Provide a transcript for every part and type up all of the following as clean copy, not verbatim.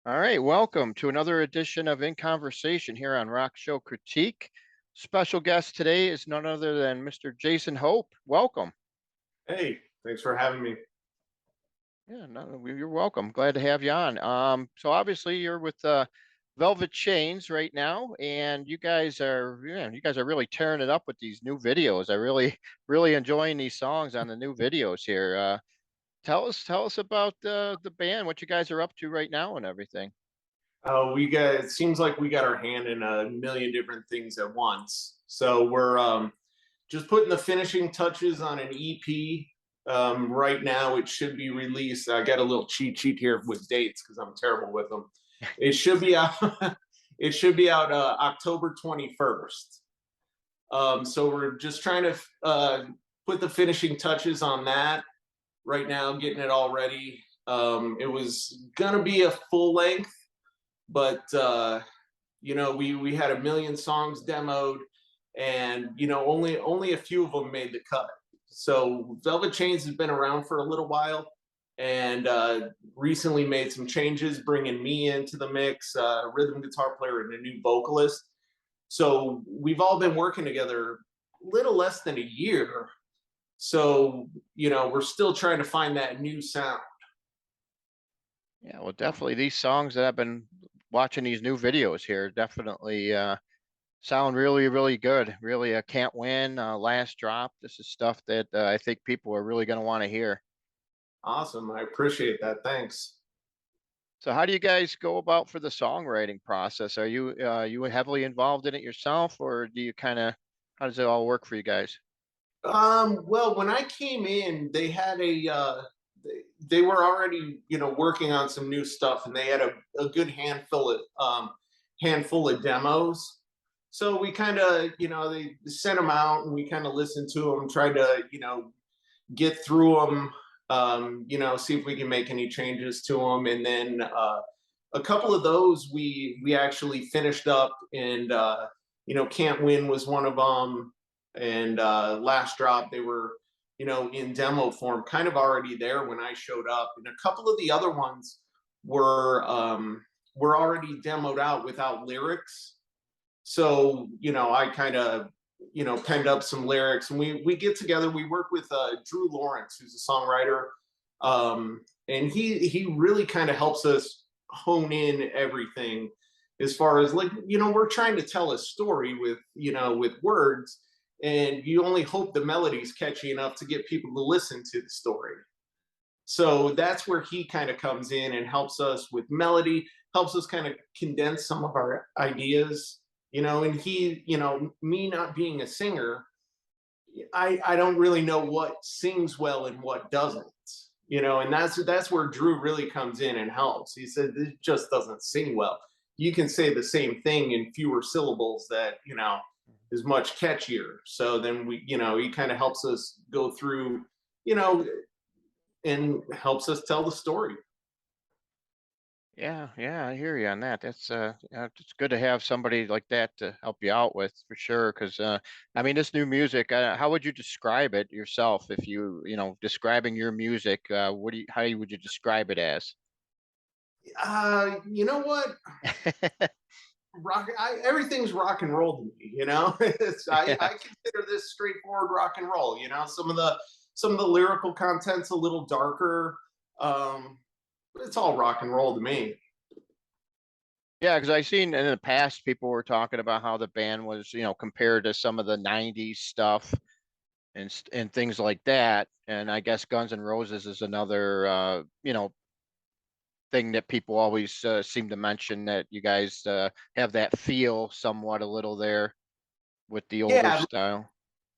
All right, welcome to another edition of In Conversation here on Rock Show Critique. Special guest today is none other than Mr. Jason Hope. Welcome. Hey, thanks for having me. Yeah, no, you're welcome. Glad to have you on. So obviously you're with Velvet Chains right now, and you guys are really tearing it up with these new videos. I really, really enjoying these songs on the new videos here. Tell us about the band, what you guys are up to right now, and everything. It seems like we got our hand in a million different things at once. So we're just putting the finishing touches on an EP. Right now, it should be released. I got a little cheat sheet here with dates because I'm terrible with them. It should be out. It should be out October 21st. So we're just trying to put the finishing touches on that right now, getting it all ready. It was gonna be a full length, but we had a million songs demoed, and only a few of them made the cut. So Velvet Chains has been around for a little while, and recently made some changes, bringing me into the mix, rhythm guitar player and a new vocalist. So we've all been working together a little less than a year. So we're still trying to find that new sound. Yeah, well, definitely these songs that I've been watching these new videos here definitely sound really, really good. Really, can't win. Last drop. This is stuff that I think people are really going to want to hear. Awesome, I appreciate that. Thanks. So, how do you guys go about for the songwriting process? Are you heavily involved in it yourself, or do you kind of how does it all work for you guys? Well, when I came in, they were already, working on some new stuff, and they had a good handful of demos. So we kind of, they sent them out, and we kind of listened to them, tried to, get through them, see if we can make any changes to them, and then a couple of those we actually finished up, and Can't Win was one of them, and Last Drop, they were in demo form, kind of already there when I showed up, and a couple of the other ones were already demoed out without lyrics. So I kind of penned up some lyrics, and we get together. We work with Drew Lawrence, who's a songwriter, and he really kind of helps us hone in everything, as far as, like, we're trying to tell a story with words, and you only hope the melody's catchy enough to get people to listen to the story. So that's where he kind of comes in and helps us with melody, helps us kind of condense some of our ideas, and me not being a singer, I don't really know what sings well and what doesn't, and that's where Drew really comes in and helps. He said it just doesn't sing well. You can say the same thing in fewer syllables that is much catchier. So then he kind of helps us go through, you know, and helps us tell the story. Yeah, yeah, I hear you on that. It's good to have somebody like that to help you out with for sure. Because I mean, this new music, how would you describe it yourself if describing your music? Would you describe it as? You know what? Everything's rock and roll to me. I Yeah, consider this straightforward rock and roll. Some of the lyrical content's a little darker. It's all rock and roll to me. yeah, because I seen in the past people were talking about how the band was, compared to some of the '90s stuff and things like that. And I guess Guns N' Roses is another, thing that people always seem to mention that you guys have that feel somewhat a little there with the older Yeah, style.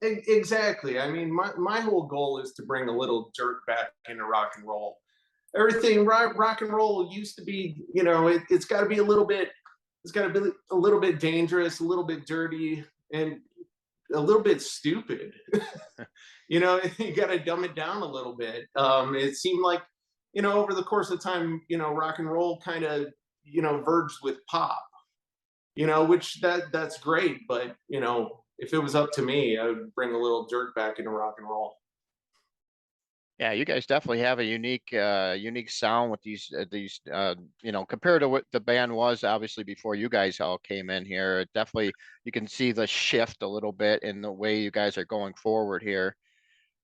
exactly. I mean, my whole goal is to bring a little dirt back into rock and roll. Everything rock and roll used to be, it's got to be a little bit, it's got to be a little bit dangerous, a little bit dirty, and a little bit stupid. You got to dumb it down a little bit. It seemed like, over the course of time, rock and roll kind of, verged with pop, which that's great. But, if it was up to me, I would bring a little dirt back into rock and roll. Yeah, you guys definitely have a unique sound with these compared to what the band was obviously before you guys all came in here. It definitely you can see the shift a little bit in the way you guys are going forward here.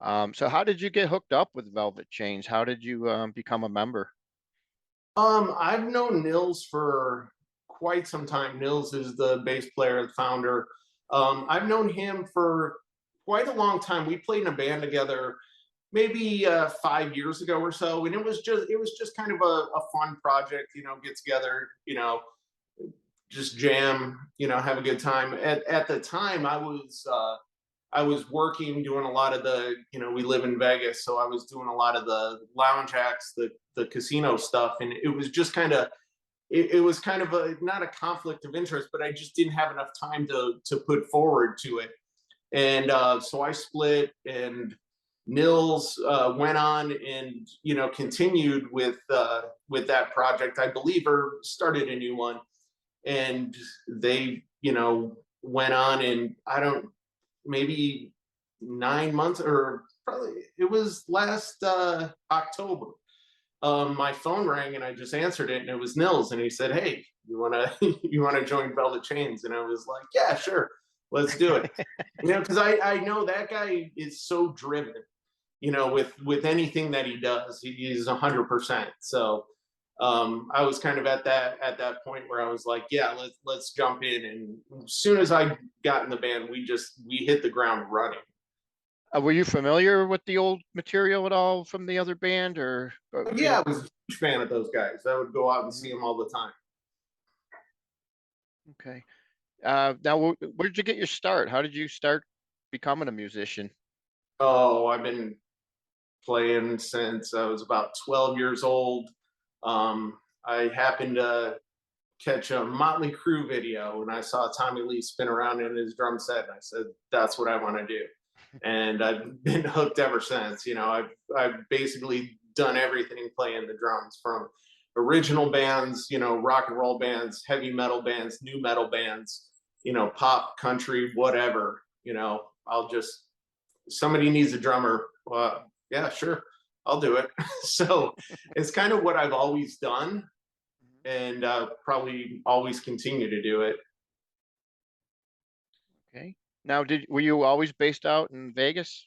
So how did you get hooked up with Velvet Chains? How did you become a member? I've known Nils for quite some time. Nils is the bass player, the founder. I've known him for quite a long time. We played in a band together maybe 5 years ago or so, and it was just kind of a fun project, get together, just jam, have a good time. At the time, I was working, doing a lot of the, we live in Vegas, so I was doing a lot of the lounge acts, the casino stuff, and it was just kind of, it was kind of a not a conflict of interest, but I just didn't have enough time to put forward to it, and so I split, and Nils went on and continued with that project, I believe, or started a new one, and they went on, and I don't, maybe 9 months, or probably it was last October. My phone rang and I just answered it, and it was Nils, and he said, "Hey, you wanna you wanna join Velvet Chains?" And I was like, "Yeah, sure, let's do it." Because I know that guy is so driven. With anything that he does, he's 100%. So I was kind of at that point where I was like, yeah, let's jump in. And as soon as I got in the band, we hit the ground running. Were you familiar with the old material at all from the other band, or But yeah, I was a huge fan of those guys. I would go out and see Mhm. them all the time. Okay. Now, where did you get your start? How did you start becoming a musician? Oh, I've been playing since I was about 12 years old. I happened to catch a Motley Crue video, and I saw Tommy Lee spin around in his drum set, and I said, "That's what I want to do." And I've been hooked ever since. I've basically done everything playing the drums, from original bands, rock and roll bands, heavy metal bands, new metal bands, pop, country, whatever. I'll just, somebody needs a drummer. Yeah, sure, I'll do it. So it's kind of what I've always done, Mhm. and probably always continue to do it. Okay. Now, did were you always based out in Vegas?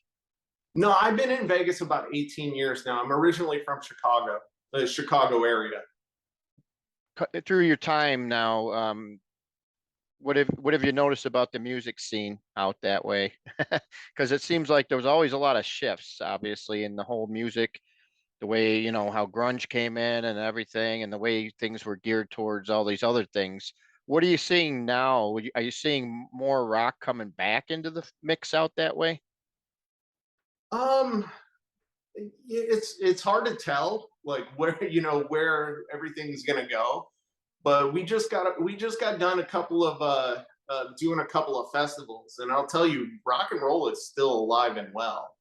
No, I've been in Vegas about 18 years now. I'm originally from Chicago, the Chicago area. Through your time now, what have you noticed about the music scene out that way? Because it seems like there was always a lot of shifts, obviously, in the whole music, the way, how grunge came in and everything, and the way things were geared towards all these other things. What are you seeing now? Are you seeing more rock coming back into the mix out that way? Um, it's hard to tell, like, where everything's gonna go, but we just got done a couple of doing a couple of festivals, and I'll tell you, rock and roll is still alive and well.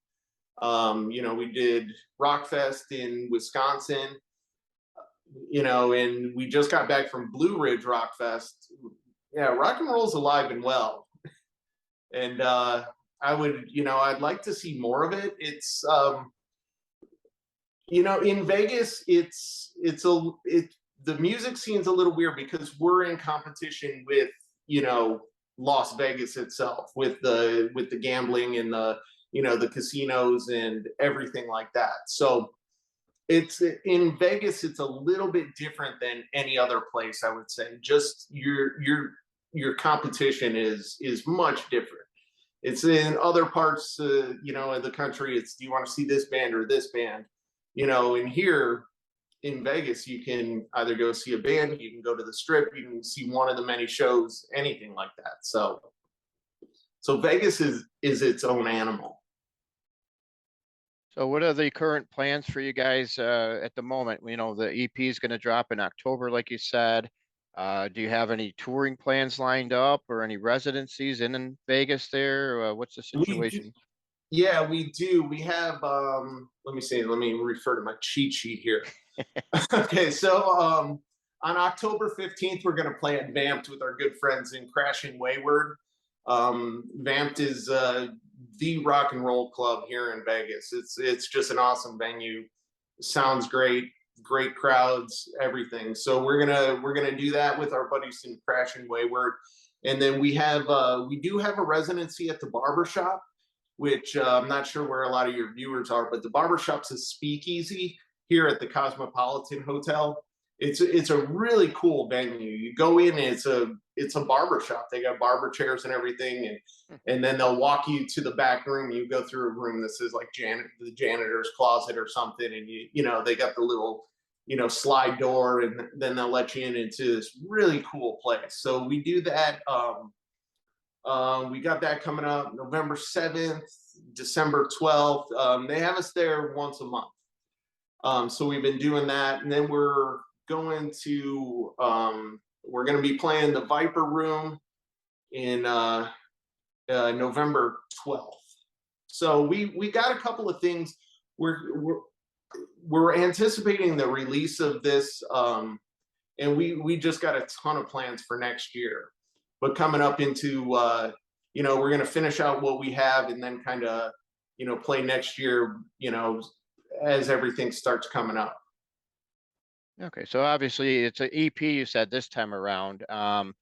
We did Rockfest in Wisconsin, and we just got back from Blue Ridge Rockfest. Yeah, rock and roll's alive and well, and I'd like to see more of it. It's in Vegas, the music scene's a little weird because we're in competition with Las Vegas itself, with the gambling and the casinos and everything like that. So it's in Vegas, it's a little bit different than any other place, I would say. Just your competition is much different. It's in other parts, of the country. It's, do you want to see this band or this band? And here in Vegas, you can either go see a band, you can go to the strip, you can see one of the many shows, anything like that. So Vegas is its own animal. So what are the current plans for you guys at the moment? The EP is going to drop in October, like you said. Do you have any touring plans lined up or any residencies in Vegas there? What's the We do, situation? yeah, we do. We have let me see, let me refer to my cheat sheet here. Okay, so on October 15th, we're going to play at Vamped with our good friends in Crashing Wayward. Vamped is the rock and roll club here in Vegas. It's just an awesome venue. Sounds great, great crowds, everything. So we're gonna do that with our buddies in Crash and Wayward, and then we do have a residency at the barber shop, which I'm not sure where a lot of your viewers are, but the barbershop's a speakeasy here at the Cosmopolitan Hotel. It's a really cool venue. You go in, and it's a barber shop. They got barber chairs and everything, and then they'll walk you to the back room. You go through a room that says like the janitor's closet or something, and you know they got the little slide door, and then they'll let you in into this really cool place. So we do that. We got that coming up November 7th, December 12th. They have us there once a month. So we've been doing that. And then going to, we're going to be playing the Viper Room in November 12th. So we got a couple of things. We're anticipating the release of this, and we just got a ton of plans for next year. But coming up into we're going to finish out what we have, and then kind of play next year, as everything starts coming up. Okay, so obviously it's an EP you said this time around. Are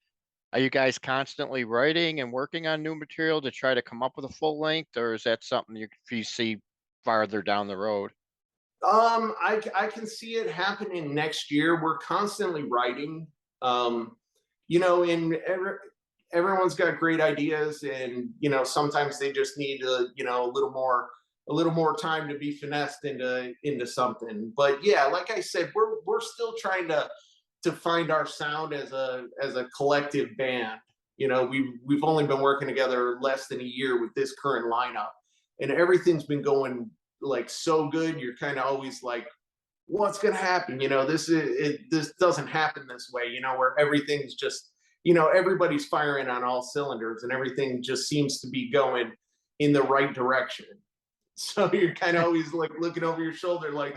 you guys constantly writing and working on new material to try to come up with a full length, or is that something you see farther down the road? I can see it happening next year. We're constantly writing. And everyone's got great ideas, and sometimes they just need a little more time to be finessed into something. But yeah, like I said, we're still trying to find our sound as a collective band. We've only been working together less than a year with this current lineup, and everything's been going like so good. You're kind of always like, what's going to happen? This doesn't happen this way, where everything's just, everybody's firing on all cylinders, and everything just seems to be going in the right direction. So you're kind of always like looking over your shoulder, like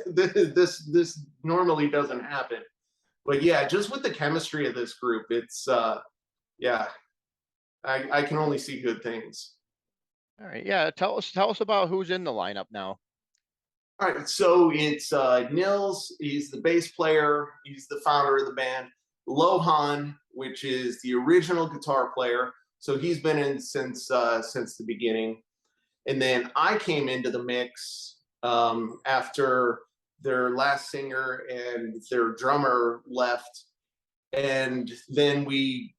this normally doesn't happen. But yeah, just with the chemistry of this group, it's yeah, I can only see good things. All right, yeah. Tell us about who's in the lineup now. All right, so it's Nils. He's the bass player. He's the founder of the band. Lohan, which is the original guitar player. So he's been in since the beginning. And then I came into the mix after their last singer and their drummer left, and then we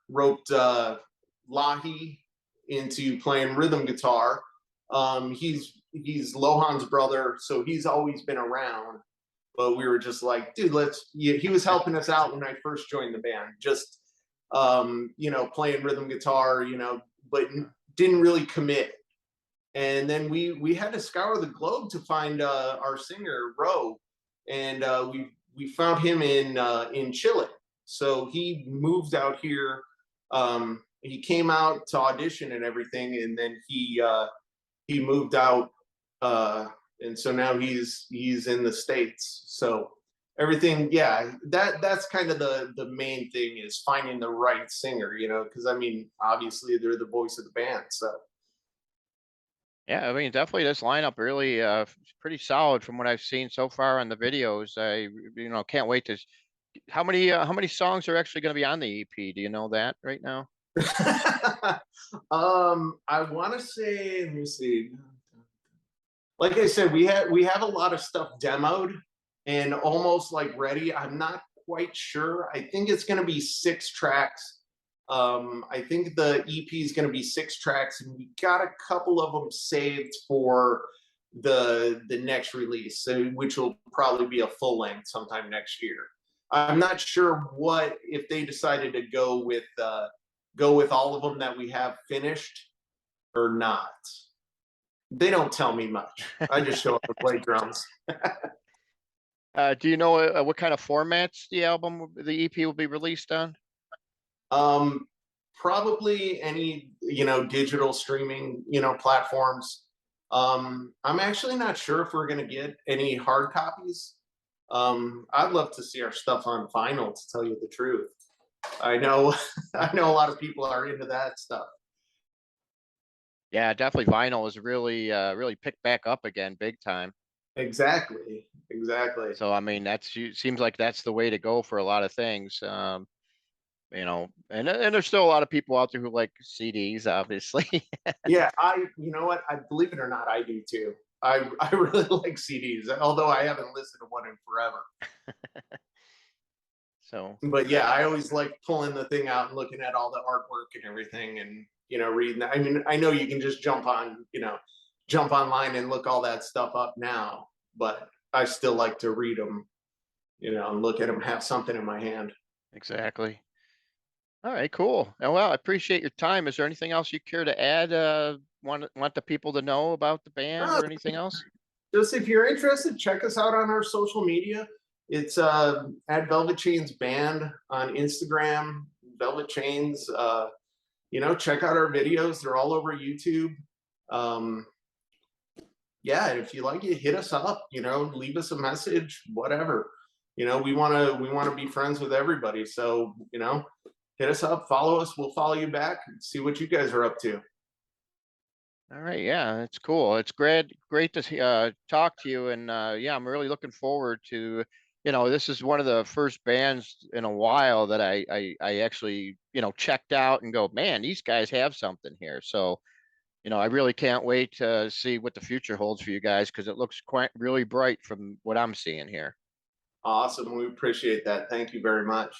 roped Lahi into playing rhythm guitar. He's Lohan's brother, so he's always been around. But we were just like, dude, he was helping us out when I first joined the band, just playing rhythm guitar, but didn't really commit. And then we had to scour the globe to find our singer Ro, and we found him in Chile. So he moved out here. He came out to audition and everything, and then he moved out, and so now he's in the States. So everything, yeah, that's kind of the main thing, is finding the right singer, because I mean, obviously they're the voice of the band. So Yeah, I mean, definitely this lineup really is pretty solid from what I've seen so far on the videos. I can't wait to. How many songs are actually going to be on the EP? Do you know that right now? I want to say, let me see. Like I said, we have a lot of stuff demoed and almost like ready. I'm not quite sure. I think it's going to be 6 tracks. I think the EP is going to be 6 tracks, and we got a couple of them saved for the next release, which will probably be a full length sometime next year. I'm not sure if they decided to go with all of them that we have finished or not. They don't tell me much. I just show up and play drums. Do you know what kind of formats the EP will be released on? Probably any digital streaming platforms. I'm actually not sure if we're going to get any hard copies. I'd love to see our stuff on vinyl, to tell you the truth. I know, I know a lot of people are into that stuff. Yeah, definitely vinyl is really, really picked back up again big time. Exactly, exactly. So, I mean, seems like that's the way to go for a lot of things. And there's still a lot of people out there who like CDs, obviously. Yeah, you know what? I believe it or not, I do too. I really like CDs, although I haven't listened to one in forever. So, But yeah, I always like pulling the thing out and looking at all the artwork and everything, and reading that. I mean, I know you can just jump online and look all that stuff up now, but I still like to read them, and look at them, have something in my hand. exactly. All right, cool. Well, I appreciate your time. Is there anything else you care to add? Want the people to know about the band Uh, or anything else? just if you're interested, check us out on our social media. It's at Velvet Chains Band on Instagram. Velvet Chains. Check out our videos. They're all over YouTube. Um, yeah, if you like it, hit us up. Leave us a message. Whatever. We want to be friends with everybody. So hit us up, follow us. We'll follow you back and see what you guys are up to. All right, yeah, it's cool. It's great to talk to you, and yeah, I'm really looking forward to. This is one of the first bands in a while that I actually checked out and go, man, these guys have something here. So I really can't wait to see what the future holds for you guys because it looks quite really bright from what I'm seeing here. Awesome. We appreciate that. Thank you very much.